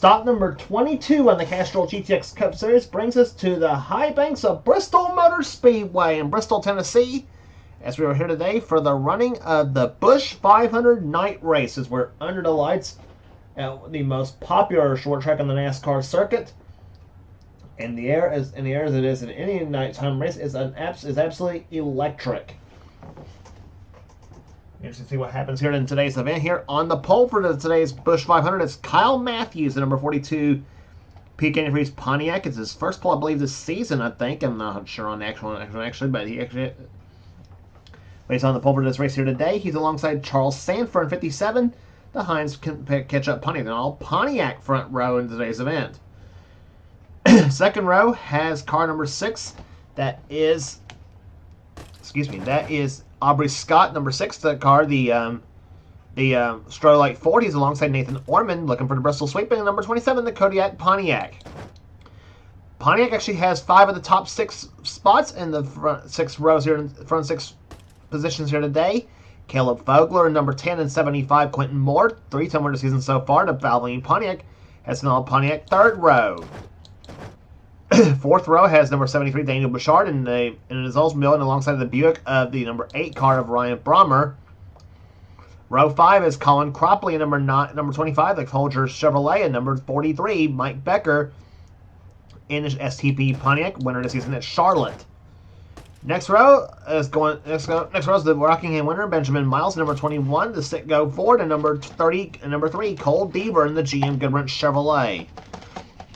Stop number 22 on the Castrol GTX Cup Series brings us to the high banks of Bristol Motor Speedway in Bristol, Tennessee, as we are here today for the running of the Busch 500 night races. We're under the lights at the most popular short track on the NASCAR circuit. And the air as it is in any nighttime race is absolutely electric. Interesting to see what happens here in today's event. Here on the pole for today's Busch 500 is Kyle Matthews, the number 42 Peak Antifreeze Pontiac. It's his first pole, I believe, this season, I think. I'm not sure on the actual but he's on the pole for this race here today. He's alongside Charles Sanford in 57. The Heinz catch up Pontiac, an all Pontiac front row in today's event. Second row has car number 6. That is Aubrey Scott, number 6, the car, the Strolite Ford. He's alongside Nathan Orman, looking for the Bristol Sweep, and number 27, the Kodiak Pontiac. Pontiac actually has 5 of the top 6 spots in the front 6 rows here, front 6 positions here today. Caleb Fogler in number 10 and 75, Quentin Moore, 3-time winner season so far. The Valvoline Pontiac has an all Pontiac third row. Fourth row has number 73, Daniel Bouchard, in his Oldsmobile, and alongside the Buick of the number 8 car of Ryan Brommer. Row 5 is Colin Cropley, number 25, the Folger Chevrolet, and number 43, Mike Becker, in his STP Pontiac, winner of the season at Charlotte. Next row is the Rockingham winner, Benjamin Miles, number 21, the Citgo Ford, and number 3, Cole Deaver in the GM Goodwrench Chevrolet.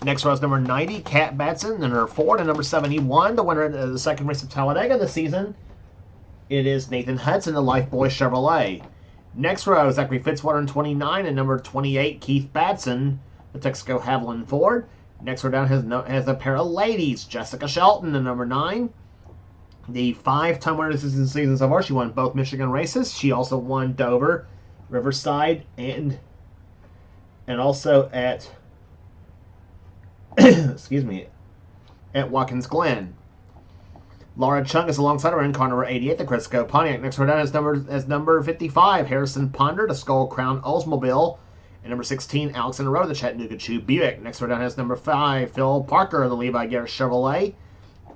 Next row is number 90, Kat Batson, and her Ford, and number 71, the winner of the second race of Talladega this season. It is Nathan Hudson, the Lifebuoy Chevrolet. Next row is Zachary Fitzwater in 29, and number 28, Keith Batson, the Texaco Haviland Ford. Next row down has a pair of ladies, Jessica Shelton, the number 9. The 5-time winner this season so far. She won both Michigan races. She also won Dover, Riverside, and also at at Watkins Glen. Laura Chung is alongside her in car number 88, the Crisco Pontiac. Next row down is number 55, Harrison Ponder, the Skull Crown Oldsmobile. And number 16, Alexander Rowe, the Chattanooga Chew Buick. Next row down has number 5, Phil Parker, the Levi Garrett Chevrolet.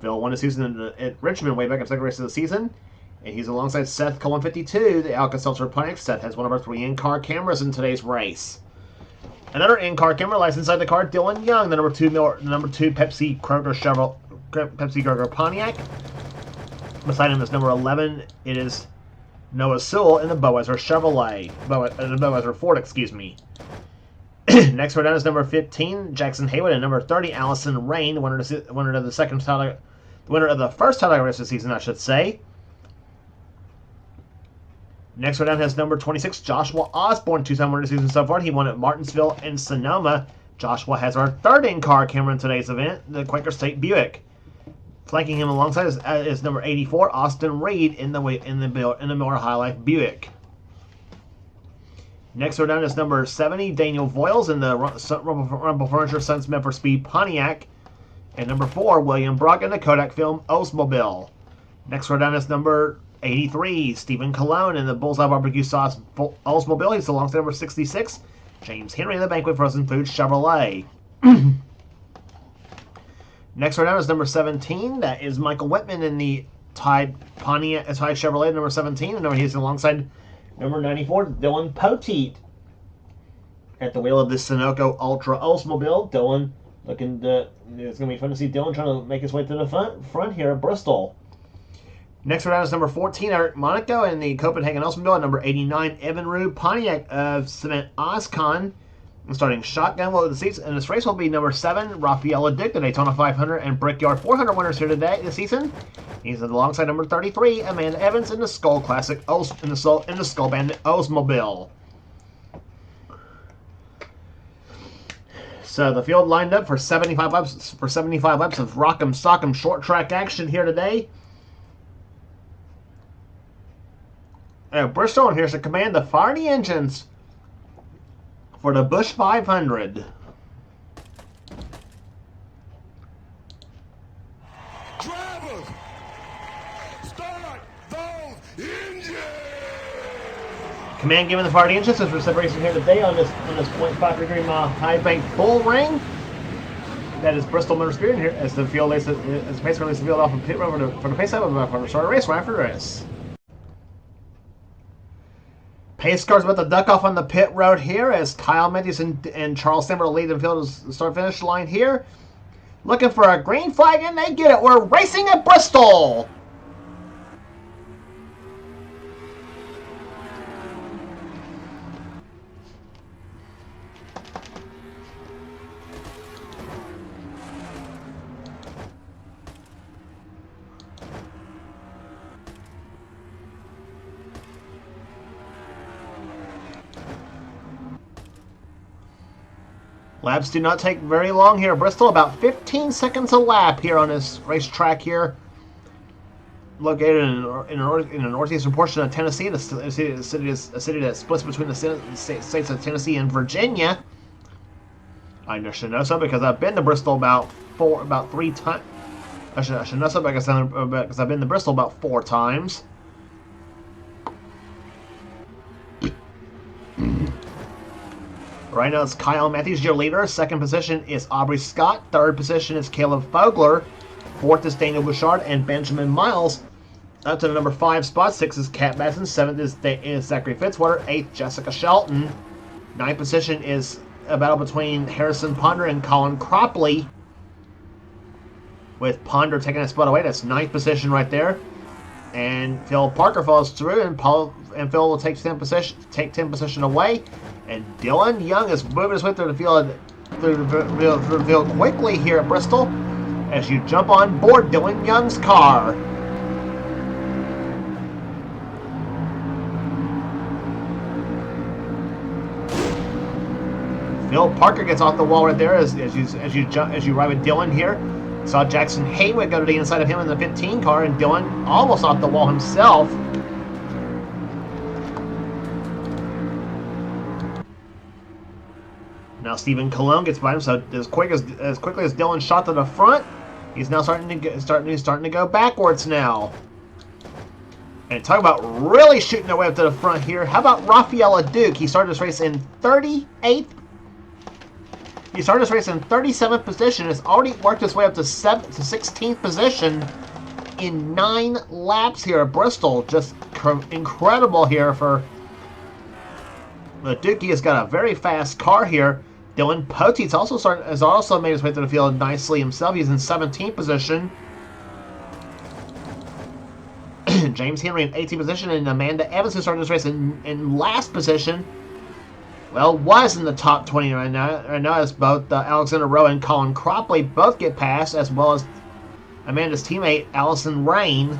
Phil won the season at Richmond way back in the second race of the season. And he's alongside Seth Cohen 52, the Alka-Seltzer Pontiac. Seth has one of our 3 in-car cameras in today's race. Another in-car camera lies inside the car, Dylan Young, the number 2 Pepsi Kroger Pontiac. Beside him is number 11. It is Noah Sewell in the Boeser Ford, excuse me. Next row down is number 15, Jackson Haywood, and number 30, Allison Rain, winner of the first Talladega race of the season, I should say. Next row down has number 26, Joshua Osborne, 2-time winner of the season so far. He won at Martinsville and Sonoma. Joshua has our 3rd in-car camera in today's event, the Quaker State Buick. Flanking him alongside is number 84, Austin Reed in the Miller High Life Buick. Next row down is number 70, Daniel Voiles in the Rumble Furniture Sons Memphis Speed Pontiac. And number 4, William Brock in the Kodak Film Oldsmobile. Next row down is number 83, Stephen Cologne in the Bullseye Barbecue Sauce Oldsmobile. He's alongside number 66, James Henry in the Banquet Frozen Food Chevrolet. Next row down is number 17. That is Michael Whitman in the Tide Chevrolet, number 17. And he's alongside number 94, Dylan Poteet at the wheel of the Sunoco Ultra Oldsmobile. Dylan it's going to be fun to see Dylan trying to make his way to the front here at Bristol. Next round is number 14, Eric Monaco in the Copenhagen Oldsmobile. And number 89, Evan Rue Pontiac of Cement Oscon. And starting shotgun low the seats. And this race will be number 7, Rafaela Dick, the Daytona 500 and Brickyard 400 winners here today this season. He's alongside number 33, Amanda Evans in the Skull Classic in the Skull Bandit Oldsmobile. So the field lined up for 75 laps of rock'em sock'em short track action here today. Bristol, and here's the command to fire the engines for the Busch 500. Drivers, start those engines! Command given the fire the engines as we're separating here today on this 0.5 degree mile high bank bull ring. That is Bristol Motor Speedway here as the field as the pace releases the field off of pit road for the pace up of the start of the race right after the race. Pace cars about to duck off on the pit road here as Kyle Matthews and Charles Stamper lead the field to the start finish line here. Looking for a green flag and they get it. We're racing at Bristol. Laps do not take very long here. Bristol, about 15 seconds a lap here on this racetrack here. Located in the northeastern portion of Tennessee, a city that splits between the states of Tennessee and Virginia. I should know so because I've been to Bristol about 3 times. I should know so because I've been to Bristol about 4 times. Right now it's Kyle Matthews, your leader. Second position is Aubrey Scott. Third position is Caleb Fogler. Fourth is Daniel Bouchard and Benjamin Miles. Up to the number 5 spot. 6 is Kat Madsen. 7th is Zachary Fitzwater. 8th, Jessica Shelton. 9th position is a battle between Harrison Ponder and Colin Cropley, with Ponder taking a spot away. That's 9th position right there. And Phil Parker falls through, and Phil will take 10 position away. And Dylan Young is moving his way through the field quickly here at Bristol as you jump on board Dylan Young's car. Phil Parker gets off the wall right there as you ride with Dylan here. Saw Jackson Haywood go to the inside of him in the 15 car, and Dylan almost off the wall himself. Now Stephen Cologne gets by him, so as quickly as Dylan shot to the front, he's now starting to go backwards now. And talk about really shooting their way up to the front here. How about Rafael Duke? He started this race in 38th. He started this race in 37th position. Has already worked his way up to 16th position in 9 laps here at Bristol. Just incredible here for Duke. He has got a very fast car here. Dylan Poteet's has also made his way through the field nicely himself. He's in 17th position. James Henry in 18th position, and Amanda Evans, who started this race in last position, well, was in the top 20 right now. Right now, as both Alexander Rowe and Colin Cropley both get passed, as well as Amanda's teammate Allison Rain.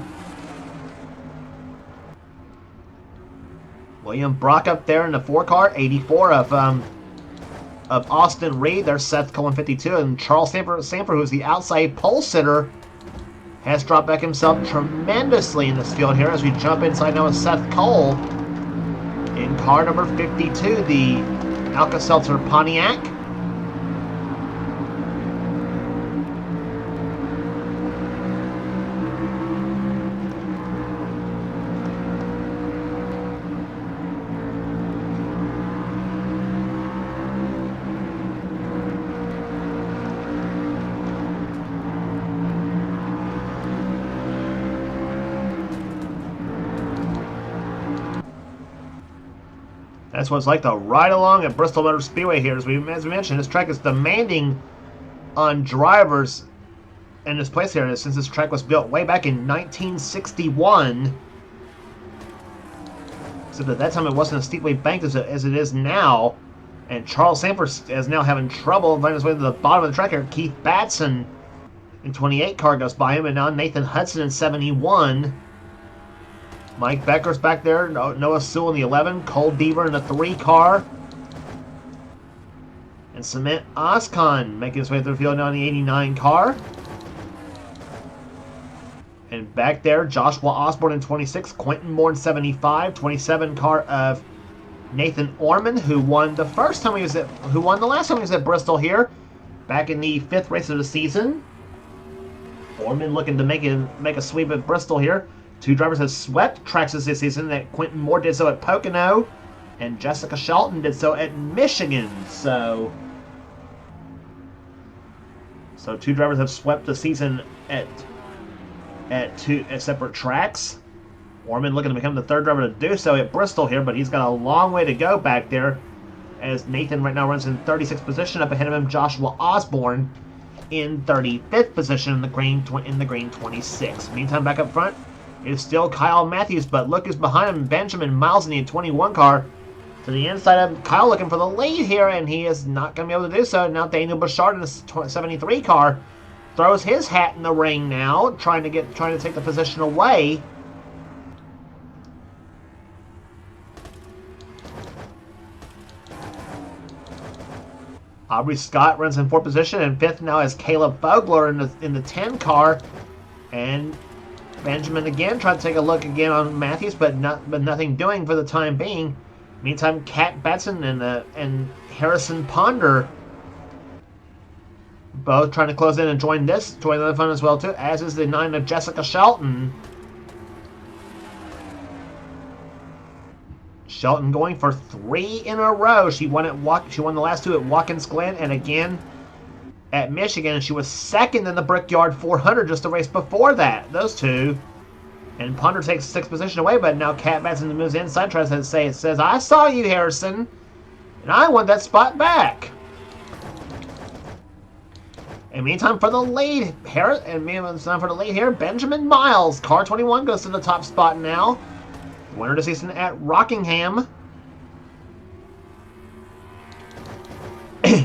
William Brock up there in the 4 car, 84 of Austin Reed. There's Seth Cullen, 52, and Charles Stamper, who's the outside pole sitter, has dropped back himself tremendously in this field here as we jump inside now with Seth Cole in car number 52, the Alka-Seltzer Pontiac. That's what it's like to ride along at Bristol Motor Speedway here. As we mentioned, this track is demanding on drivers in this place here, since this track was built way back in 1961. So at that time it wasn't as steeply banked as it is now. And Charles Sanford is now having trouble finding his way to the bottom of the track here. Keith Batson in 28 car goes by him, and now Nathan Hudson in 71. Mike Becker's back there. Noah Sewell in the 11. Cole Deaver in the 3 car. And Cement Oscon making his way through the field now in the 89 car. And back there, Joshua Osborne in 26. Quentin Moore in 75. 27 car of Nathan Orman, who won the last time he was at Bristol here, back in the 5th race of the season. Orman looking to make a sweep at Bristol here. 2 drivers have swept tracks this season. That Quentin Moore did so at Pocono, And Jessica Shelton did so at Michigan. So two drivers have swept the season at separate tracks. Orman looking to become the third driver to do so at Bristol here, but he's got a long way to go back there, as Nathan right now runs in 36th position. Up ahead of him, Joshua Osborne in 35th position in the green 26. Meantime, back up front is still Kyle Matthews, but look who's behind him, Benjamin Miles in the 21 car. To the inside of Kyle looking for the lead here, and he is not going to be able to do so. Now Daniel Bouchard in the 73 car throws his hat in the ring now, trying to take the position away. Aubrey Scott runs in 4th position, and 5th now is Caleb Fogler in the 10 car. And Benjamin again trying to take a look again on Matthews, but nothing doing for the time being. Meantime, Kat Batson and Harrison Ponder both trying to close in and join the fun as well too, as is the 9 of Jessica Shelton. Shelton going for 3 in a row. She won the last 2 at Watkins Glen and again at Michigan, and she was 2nd in the Brickyard 400 just a race before that. Those two. And Ponder takes 6th position away, but now Kat Batson moves inside, tries to says, "I saw you, Harrison, and I want that spot back." And meantime, for the lead, here, Benjamin Miles, car 21 goes to the top spot now. Winner of the season at Rockingham.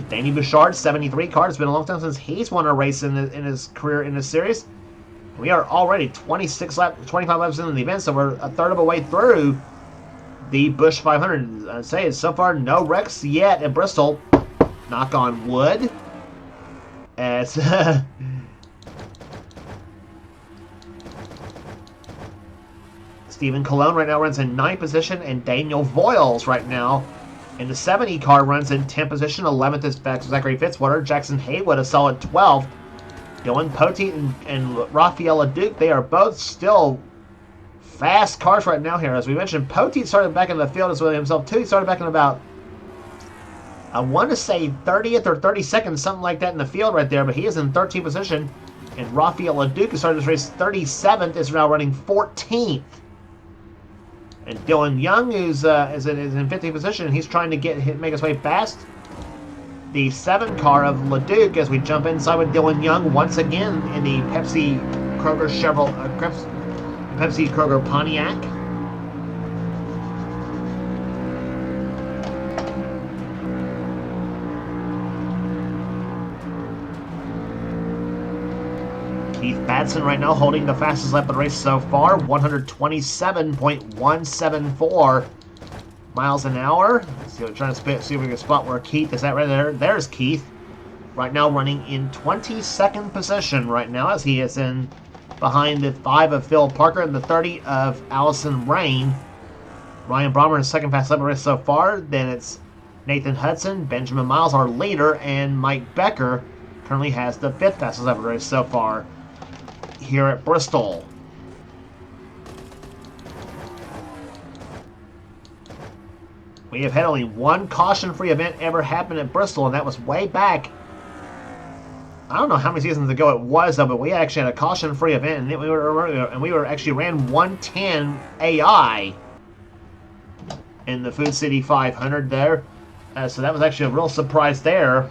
Danny Bouchard, 73 car. It's been a long time since he's won a race in his career in this series. We are already 25 laps into the event, so we're a third of a way through the Busch 500. I'd say so far no wrecks yet at Bristol. Knock on wood. As Stephen Colon right now runs in 9th position, and Daniel Voiles right now in the 70 car runs in 10th position. 11th is Zachary Fitzwater. Jackson Haywood a solid 12th. Dylan Poteet and Rafaela Duke, they are both still fast cars right now here. As we mentioned, Poteet started back in the field as well himself too. He started back in about, I want to say 30th or 32nd, something like that in the field right there, but he is in 13th position. And Rafaela Duke, who started this race 37th, is now running 14th. And Dylan Young, who's is in 15th position, he's trying to make his way past the 7 car of LeDuc as we jump inside with Dylan Young once again in the Pepsi Kroger Pontiac. Keith Batson right now holding the fastest lap of the race so far, 127.174 miles an hour. So trying to see if we can spot where Keith is at right there. There's Keith. Right now running in 22nd position right now, as he is in behind the 5 of Phil Parker and the 30 of Allison Rain. Ryan Brommer is second fastest lap of the race so far. Then it's Nathan Hudson, Benjamin Miles, our leader, and Mike Becker currently has the 5th fastest lap of the race so far here at Bristol. We have had only one caution-free event ever happen at Bristol, and that was way back. I don't know how many seasons ago it was, though, but we actually had a caution-free event, and we were actually ran 110 AI in the Food City 500 there. So that was actually a real surprise there.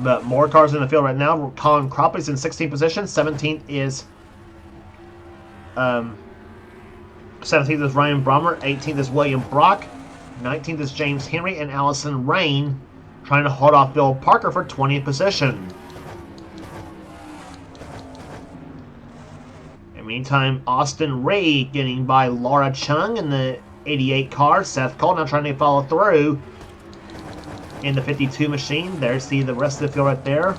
But more cars in the field right now. Colin Cropley's in 16th position. 17th is Ryan Brommer. 18th is William Brock. 19th is James Henry and Allison Rain, trying to hold off Bill Parker for 20th position. In the meantime, Austin Ray getting by Laura Chung in the 88 car. Seth Cole now trying to follow through in the 52 machine. There, see the rest of the field right there.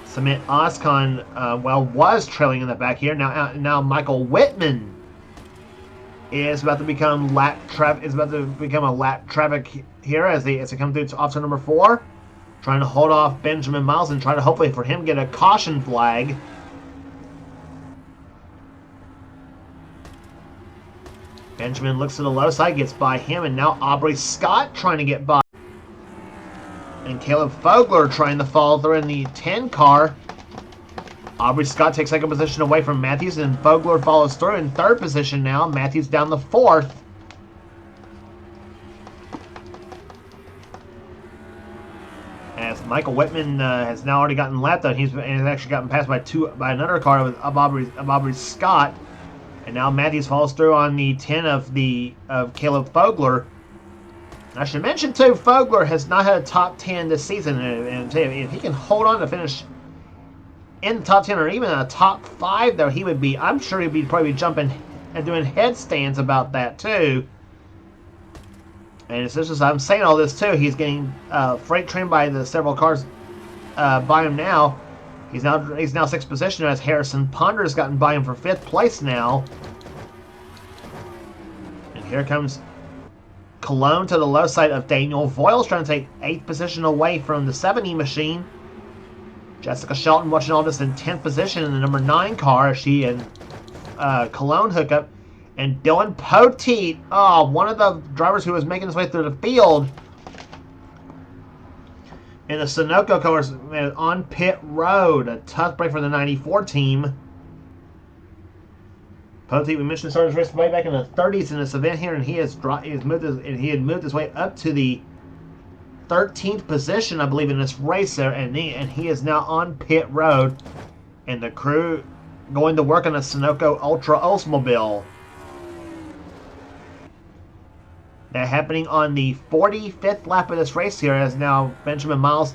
Samit Oscon, was trailing in the back here. Now Michael Whitman is about to become a lap traffic here as they come through to option number 4. trying to hold off Benjamin Miles and try to hopefully for him get a caution flag. Benjamin looks to the low side, gets by him, and now Aubrey Scott trying to get by. And Caleb Fogler trying to follow through in the 10 car. Aubrey Scott takes second position away from Matthews, and Fogler follows through in third position now. Matthews down the fourth. As Michael Whitman has now already gotten lapped out, he's actually gotten passed by another car of Aubrey Scott. And now Matthews follows through on the 10 of Caleb Fogler. I should mention too, Fogler has not had a top 10 this season, and if he can hold on to finish in the top 10 or even a top 5, though, I'm sure he'd be probably jumping and doing headstands about that too. And it's just as I'm saying all this too, he's getting freight trained by the several cars by him now. He's now 6th position as Harrison Ponder has gotten by him for 5th place now. And here comes Cologne to the low side of Daniel Voiles, trying to take 8th position away from the 70 machine. Jessica Shelton watching all this in 10th position in the number 9 car as she and Cologne hook up. And Dylan Poteet, one of the drivers who was making his way through the field in the Sunoco cars on pit road. A tough break for the 94 team. Poteet, we mentioned, started his race way back in the 30s in this event here, and he had moved his way up to the 13th position, I believe, in this race there, and he is now on pit road, and the crew going to work on a Sunoco Ultra Oldsmobile. That happening on the 45th lap of this race here, as now Benjamin Miles,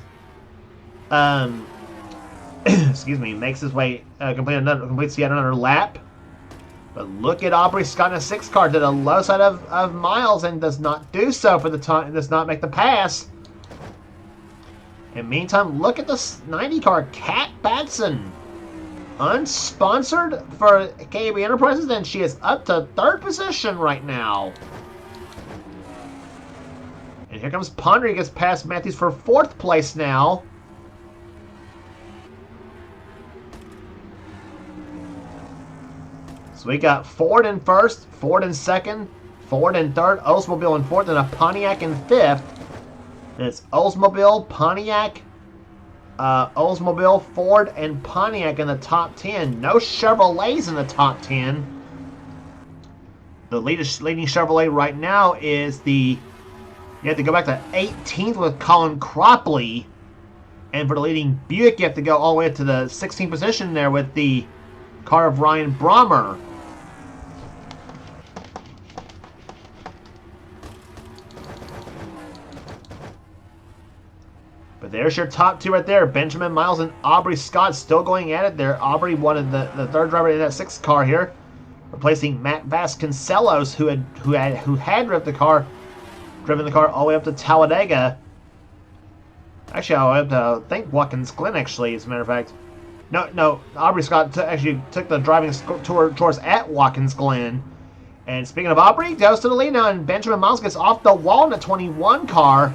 makes his way, completes yet another lap. But look at Aubrey Scott in a 6 car to the low side of Miles and does not do so for the time, does not make the pass. And meantime, look at the 90 car, Kat Batson, unsponsored for KB Enterprises, and she is up to 3rd position right now. And here comes Ponder. He gets past Matthews for 4th place now. So we got Ford in 1st, Ford in 2nd, Ford in 3rd, Oldsmobile in 4th, and a Pontiac in 5th. And it's Oldsmobile, Pontiac, Oldsmobile, Ford, and Pontiac in the top 10. No Chevrolets in the top 10. The leading Chevrolet right now is you have to go back to 18th with Colin Cropley. And for the leading Buick, you have to go all the way up to the 16th position there with the car of Ryan Brommer. But there's your top 2 right there. Benjamin Miles and Aubrey Scott still going at it there. Aubrey wanted the 3rd driver in that 6th car here, replacing Matt Vasconcelos, who had driven the car all the way up to Talladega. Actually, all the way up to, I think, Watkins Glen, actually, as a matter of fact. No, Aubrey Scott actually took the driving tours at Watkins Glen. And speaking of Aubrey, goes to the lead now, and Benjamin Miles gets off the wall in the 21 car.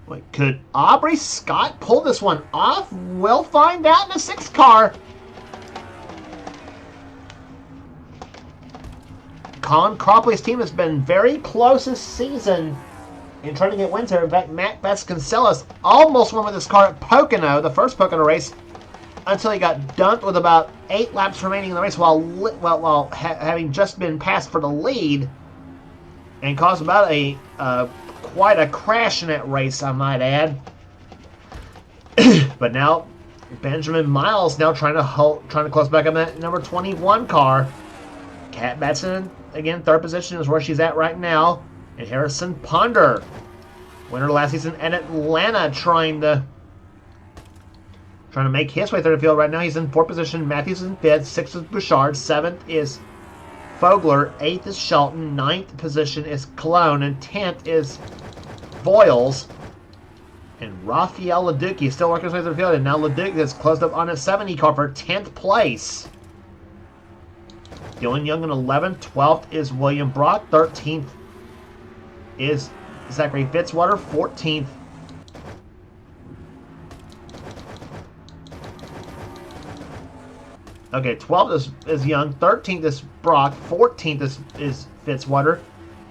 Wait, could Aubrey Scott pull this one off? We'll find out in the 6th car. Colin Cropley's team has been very close this season in trying to get wins here. In fact, Matt Vasconcelos almost won with this car at Pocono, the first Pocono race, until he got dumped with about 8 laps remaining in the race while having just been passed for the lead, and caused about quite a crash in that race, I might add. But now Benjamin Miles now trying to close back up that number 21 car. Kat Batson, again, 3rd position is where she's at right now. And Harrison Ponder, winner last season at Atlanta, trying to make his way through the field right now. He's in 4th position. Matthews in 5th. 6th is Bouchard. 7th is Fogler. 8th is Shelton. 9th position is Cologne. And 10th is Voiles. And Rafael Leduc, he's still working his way through the field. And now Leduc has closed up on a 70 car for 10th place. Dylan Young in 11th. 12th is William Brock. 13th is Zachary Fitzwater. 14th Okay, 12th is Young, 13th is Brock, 14th is Fitzwater.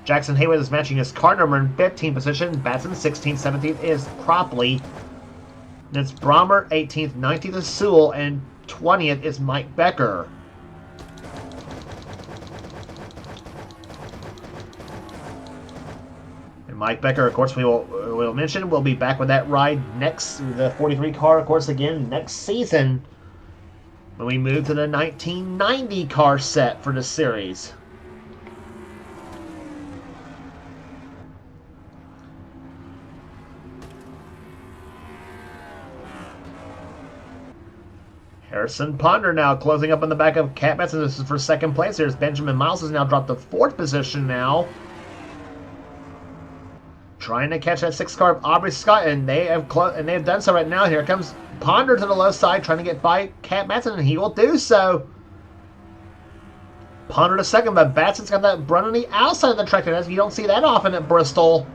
Jackson Haywood is matching his car number in 15th position. Batson 16th, 17th is Propley. Then it's Brommer, 18th, 19th is Sewell, and 20th is Mike Becker. And Mike Becker, of course, we'll mention, will be back with that ride next, the 43 car, of course, again next season when we move to the 1990 car set for the series. Harrison Ponder now closing up on the back of Cat Benson. This is for second place. Here's Benjamin Miles has now dropped to 4th position now. Trying to catch that 6th car of Aubrey Scott, and they have done so right now. Here comes Ponder to the low side, trying to get by Cat Benson, and he will do so. Ponder to second, but Batson's got that run on the outside of the track. You don't see that often at Bristol.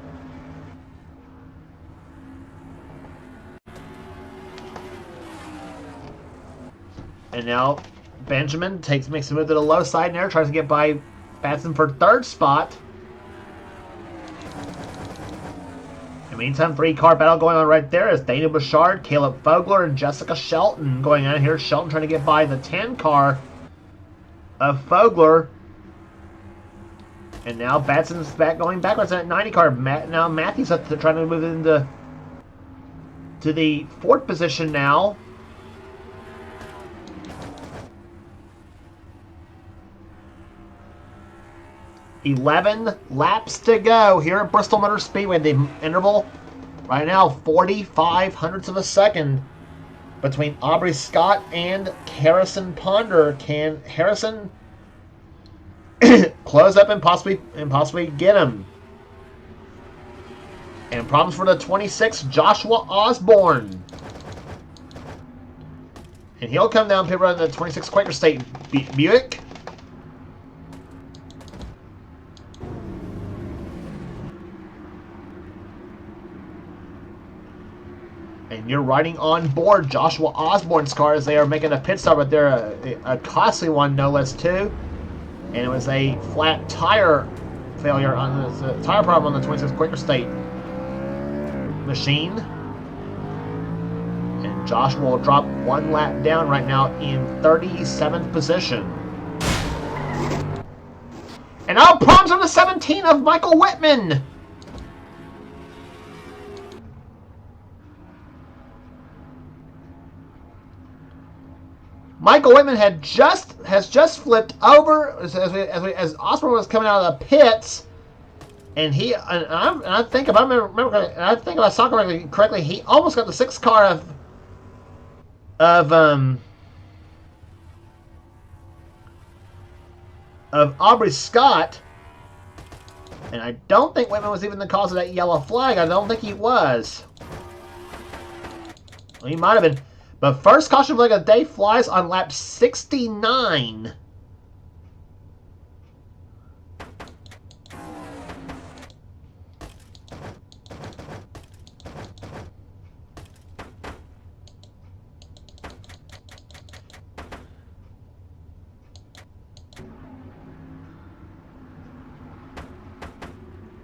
And now Benjamin makes a move to the low side there, tries to get by Batson for 3rd spot. In the meantime, 3-car battle going on right there is Daniel Bouchard, Caleb Fogler, and Jessica Shelton going on here. Shelton trying to get by the 10-car of Fogler. And now Batson's going backwards at 90-car. Now Matthews trying to move into the 4th position now. 11 laps to go here at Bristol Motor Speedway. The interval right now, 45 hundredths of a second between Aubrey Scott and Harrison Ponder. Can Harrison close up and possibly get him? And problems for the 26, Joshua Osborne. And he'll come down pit road in the 26 Quaker State Buick. And you're riding on board Joshua Osborne's car as they are making a pit stop, but they're a costly one, no less, too. And it was a flat tire failure on the tire problem on the 26 Quaker State machine. And Joshua will drop 1 lap down right now in 37th position. And now problems on the 17 of Michael Whitman. Michael Whitman has just flipped over as Osborne was coming out of the pits, and I think if I saw correctly, he almost got the 6th car of Aubrey Scott, and I don't think Whitman was even the cause of that yellow flag. I don't think he was. Well, he might have been. But first caution flag of the day flies on lap 69.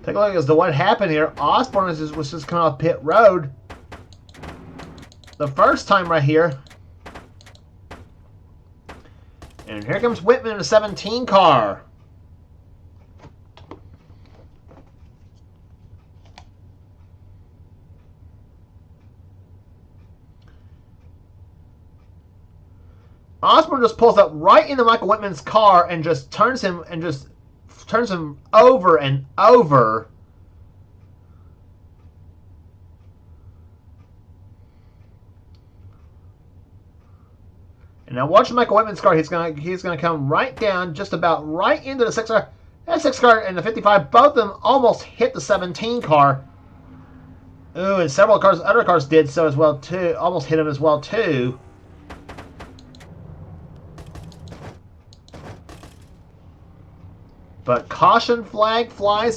Take a look as to what happened here. Osborne was just coming off pit road the first time right here. And here comes Whitman in a 17 car. Osborne just pulls up right into Michael Whitman's car and just turns him over and over. And now watch Michael Whitman's car. He's gonna come right down, just about right into the 6 car. That 6 car and the 55, both of them almost hit the 17 car. Ooh, and several other cars did so as well too. Almost hit him as well too. But caution flag flew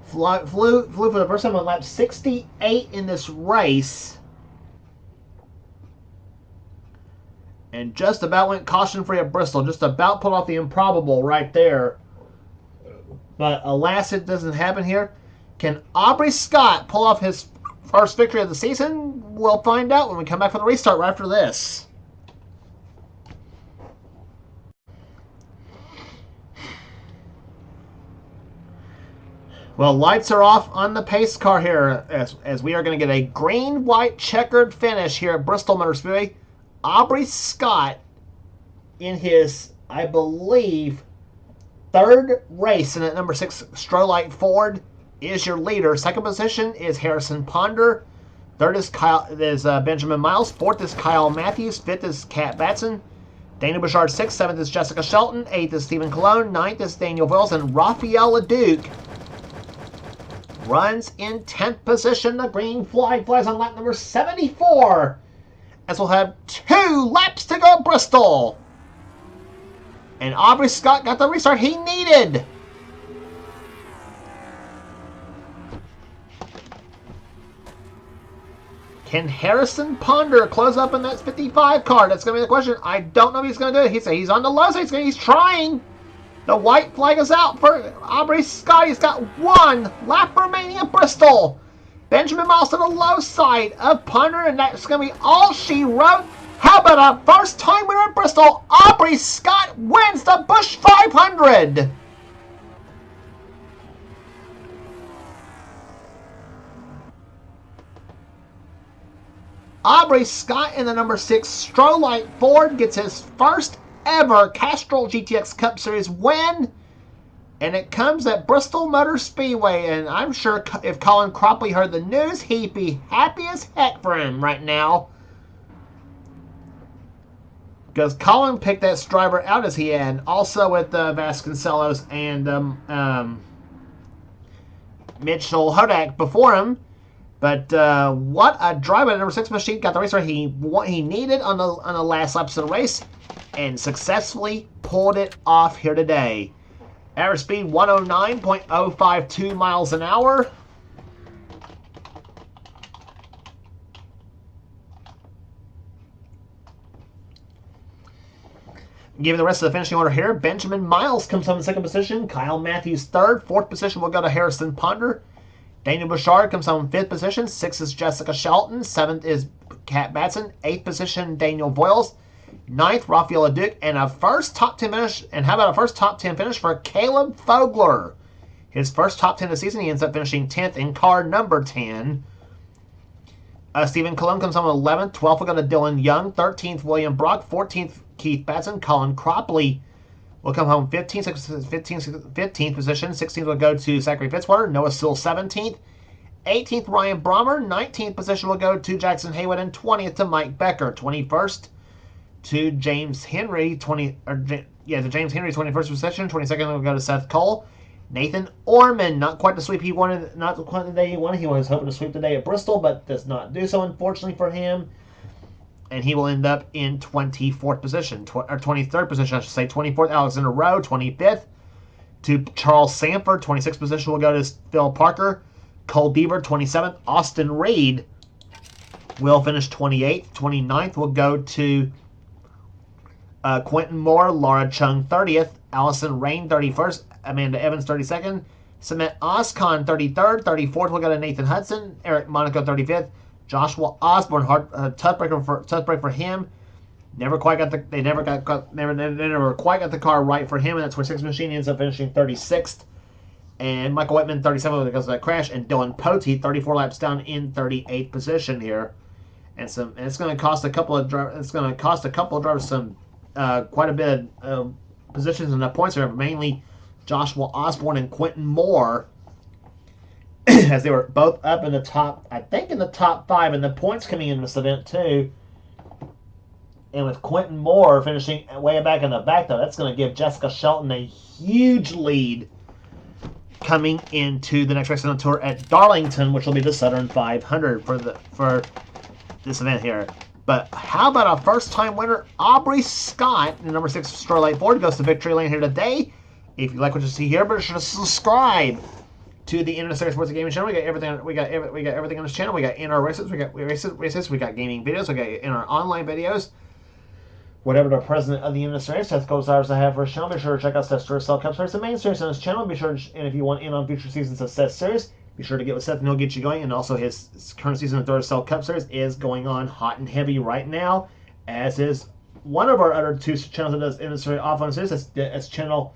for the first time on lap 68 in this race. And just about went caution-free at Bristol. Just about pulled off the improbable right there. But alas, it doesn't happen here. Can Aubrey Scott pull off his first victory of the season? We'll find out when we come back for the restart right after this. Well, lights are off on the pace car here as we are going to get a green-white checkered finish here at Bristol Motor Speedway. Aubrey Scott in his, I believe, third race in that number 6 Strolite Ford is your leader. Second position is Harrison Ponder. Third is Benjamin Miles. Fourth is Kyle Matthews. Fifth is Kat Batson. Daniel Bouchard 6th. Seventh is Jessica Shelton. Eighth is Stephen Colon. Ninth is Daniel Wills. And Raphael Leduc runs in 10th position. The green flag flies on lap number 74. As we'll have 2 laps to go at Bristol. And Aubrey Scott got the restart he needed. Can Harrison Ponder close up in that 55 car? That's going to be the question. I don't know if he's going to do it. He's on the low side. He's trying. The white flag is out for Aubrey Scott. He's got 1 lap remaining at Bristol. Benjamin Miles to the low side of Ponder, and that's going to be all she wrote. How about a first-time winner at Bristol? Aubrey Scott wins the Busch 500. Aubrey Scott in the number 6 Strolite Ford gets his first ever Castrol GTX Cup Series win. And it comes at Bristol Motor Speedway. And I'm sure if Colin Cropley heard the news, he'd be happy as heck for him right now. Because Colin picked that driver out as he had. Also with Vasconcelos and Mitchell Hodak before him. But what a driver. Number 6 machine got the race he needed on the last laps of the race. And successfully pulled it off here today. Average speed 109.052 miles an hour. Given the rest of the finishing order here, Benjamin Miles comes home in 2nd position. Kyle Matthews 3rd. 4th position will go to Harrison Ponder. Daniel Bouchard comes home in 5th position. 6th is Jessica Shelton. 7th is Kat Batson. 8th position, Daniel Voiles. 9th, Raphael Leduc, and a first top 10 finish. And how about a first top 10 finish for Caleb Fogler? His first top 10 of the season, he ends up finishing 10th in car number 10. Stephen Colon comes home 11th. 12th will go to Dylan Young. 13th, William Brock. 14th, Keith Batson. Colin Cropley will come home 15th position. 16th will go to Zachary Fitzwater. Noah Sewell 17th. 18th, Ryan Brommer. 19th position will go to Jackson Haywood. And 20th to Mike Becker. 21st. To James Henry, to James Henry, 21st position. 22nd will go to Seth Cole. Nathan Orman, not quite the sweep he wanted, not quite the day he wanted. He was hoping to sweep the day at Bristol, but does not do so, unfortunately for him. And he will end up in 24th position, or 23rd position, I should say. 24th, Alexander Rowe. 25th to Charles Sanford. 26th position will go to Phil Parker. Cole Bieber, 27th. Austin Reed will finish 28th. 29th will go to Quentin Moore, Laura Chung 30th, Allison Rain 31st, Amanda Evans 32nd, Cement Oscon 33rd, 34th will go to Nathan Hudson, Eric Monaco 35th, Joshua Osborne, tough break for him. Never quite got the car right for him, and that's where 6 machine ends up finishing 36th. And Michael Whitman 37th because of that crash, and Dylan Potey 34 laps down in 38th position here. And it's going to cost a couple of drivers some quite a bit of positions in the points here, mainly Joshua Osborne and Quentin Moore, as they were both up in the top, I think in the top 5, and the points coming in this event too. And with Quentin Moore finishing way back in the back, though, that's going to give Jessica Shelton a huge lead coming into the next race on the tour at Darlington, which will be the Southern 500 for this event here. But how about a first-time winner, Aubrey Scott, the number 6 Strolite Ford, goes to victory lane here today. If you like what you see here, be sure to subscribe to the NNSCRA Sports and Gaming channel. We got everything. We got everything on this channel. We got in our races. We got races. We got gaming videos. We got in our online videos. whatever the president of the NNSCRA Seth desires to have for his channel, be sure to check out Seth's Story Cell Cup Series, the main series on his channel. Be sure to, and if you want in on future seasons of Seth's series, be sure to get with Seth and he'll get you going. And also his current season of Story Cell Cup Series is going on hot and heavy right now, as is one of our other two channels that does NNSCRA off on series. That's channel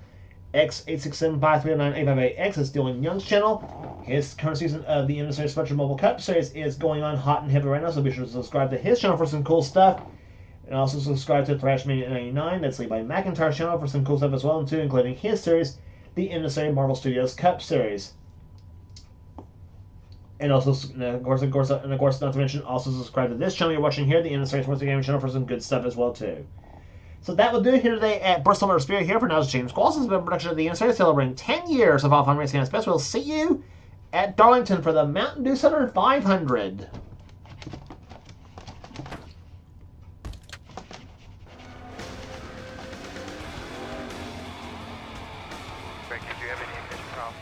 X867539858X. It's Dylan Young's channel. His current season of the NNSCRA Spectrum Mobile Cup Series is going on hot and heavy right now, so be sure to subscribe to his channel for some cool stuff. And also subscribe to Thrashmania 99, that's Levi McIntyre's channel, for some cool stuff as well, too, including his series, the NNSCRA Marvel Studios Cup Series. And also, of course, not to mention, also subscribe to this channel you're watching here, the NNSCRA Sports Gaming channel, for some good stuff as well, too. So that will do it here today at Bristol Motor Speedway. Here for now is James Qualls. This has been a production of the NNSCRA celebrating 10 years of off-on racing at its best. We'll see you at Darlington for the Mountain Dew Southern 500. Greg, did you have any ignition problems?